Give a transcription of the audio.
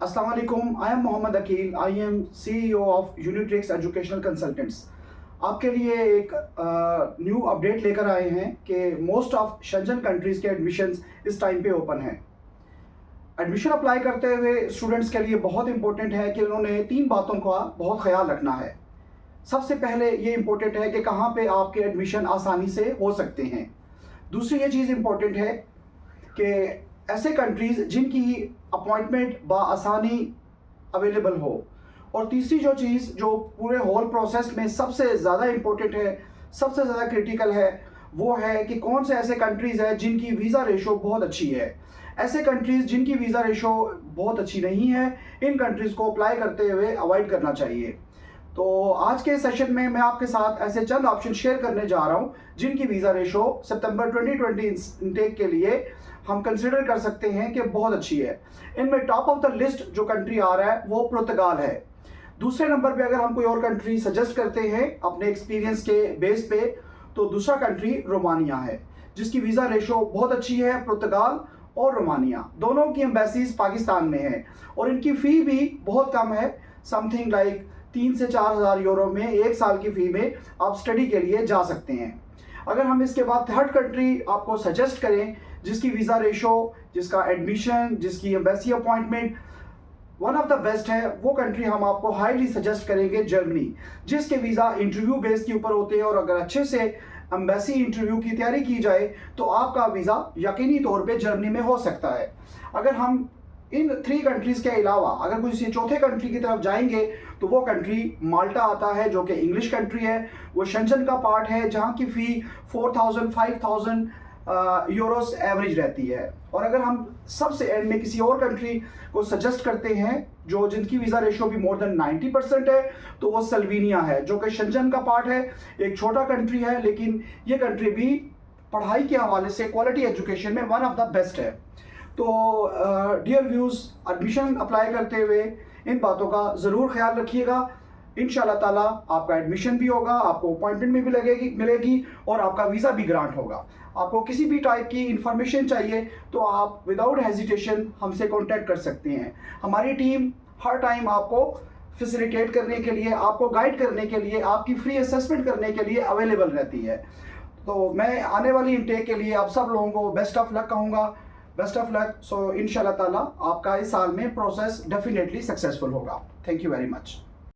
अस्सलाम वालेकुम, I am Mohammad Akeel. I am CEO of Unitrix educational consultants. आपके लिए एक न्यू अपडेट लेकर आए हैं कि मोस्ट ऑफ शेंजन कंट्रीज़ के एडमिशन्स इस टाइम पे ओपन हैं। एडमिशन अप्लाई करते हुए स्टूडेंट्स के लिए बहुत इंपॉर्टेंट है कि उन्होंने 3 बातों का बहुत ख्याल रखना है। सबसे पहले ये इंपॉर्टेंट है कि कहाँ पे आपके एडमिशन आसानी से हो सकते हैं। दूसरी ये चीज़ इंपॉर्टेंट है कि ऐसे कंट्रीज़ जिनकी अपॉइंटमेंट बआसानी अवेलेबल हो। और तीसरी जो चीज़ जो पूरे होल प्रोसेस में सबसे ज़्यादा इम्पोर्टेंट है, सबसे ज़्यादा क्रिटिकल है, वो है कि कौन से ऐसे कंट्रीज़ हैं जिनकी वीज़ा रेशो बहुत अच्छी है। ऐसे कंट्रीज़ जिनकी वीज़ा रेशो बहुत अच्छी नहीं है, इन कंट्रीज़ को अप्लाई करते हुए अवॉइड करना चाहिए। तो आज के सेशन में मैं आपके साथ ऐसे चंद ऑप्शन शेयर करने जा रहा हूँ जिनकी वीज़ा रेशो सितंबर 2020 इनटेक के लिए हम कंसिडर कर सकते हैं कि बहुत अच्छी है। इनमें टॉप ऑफ द लिस्ट जो कंट्री आ रहा है वो पुर्तगाल है। दूसरे नंबर पे अगर हम कोई और कंट्री सजेस्ट करते हैं अपने एक्सपीरियंस के बेस पे, तो दूसरा कंट्री रोमानिया है जिसकी वीज़ा रेशो बहुत अच्छी है। पुर्तगाल और रोमानिया दोनों की एम्बेसीज पाकिस्तान में है और इनकी फ़ी भी बहुत कम है। समथिंग लाइक 3 से 4 हज़ार यूरो में 1 साल की फ़ी में आप स्टडी के लिए जा सकते हैं। अगर हम इसके बाद थर्ड कंट्री आपको सजेस्ट करें जिसकी वीज़ा रेशो, जिसका एडमिशन, जिसकी embassy appointment one of the best है, वो कंट्री हम आपको हाईली सजेस्ट करेंगे जर्मनी, जिसके वीज़ा इंटरव्यू बेस के ऊपर होते हैं और अगर अच्छे से एम्बेसी इंटरव्यू की तैयारी की जाए तो आपका वीज़ा यकीनी तौर पे जर्मनी में हो सकता है। अगर हम इन 3 कंट्रीज़ के अलावा अगर किसी चौथे कंट्री की तरफ जाएंगे तो वो कंट्री माल्टा आता है जो कि इंग्लिश कंट्री है। वो शेंजन का पार्ट है जहाँ की फ़ी 4,000-5,000 यूरोस एवरेज रहती है। और अगर हम सबसे एंड में किसी और कंट्री को सजेस्ट करते हैं जो जिनकी वीज़ा रेशो भी मोर देन 90% है, तो वो स्लोवेनिया है जो कि शेंजन का पार्ट है। एक छोटा कंट्री है लेकिन ये कंट्री भी पढ़ाई के हवाले से क्वालिटी एजुकेशन में वन ऑफ द बेस्ट है। तो डियर व्यूज़, एडमिशन अप्लाई करते हुए इन बातों का ज़रूर ख्याल रखिएगा। इंशाल्लाह ताला आपका एडमिशन भी होगा, आपको अपॉइंटमेंट भी मिलेगी और आपका वीज़ा भी ग्रांट होगा। आपको किसी भी टाइप की इंफॉर्मेशन चाहिए तो आप विदाउट हेजिटेशन हमसे कांटेक्ट कर सकते हैं। हमारी टीम हर टाइम आपको फैसिलिटेट करने के लिए, आपको गाइड करने के लिए, आपकी फ्री असेसमेंट करने के लिए अवेलेबल रहती है। तो मैं आने वाली इनटेक के लिए आप सब लोगों को बेस्ट ऑफ लक कहूँगा। Best of luck. सो इंशाल्लाह ताला आपका इस साल में प्रोसेस डेफिनेटली सक्सेसफुल होगा। Thank you very much.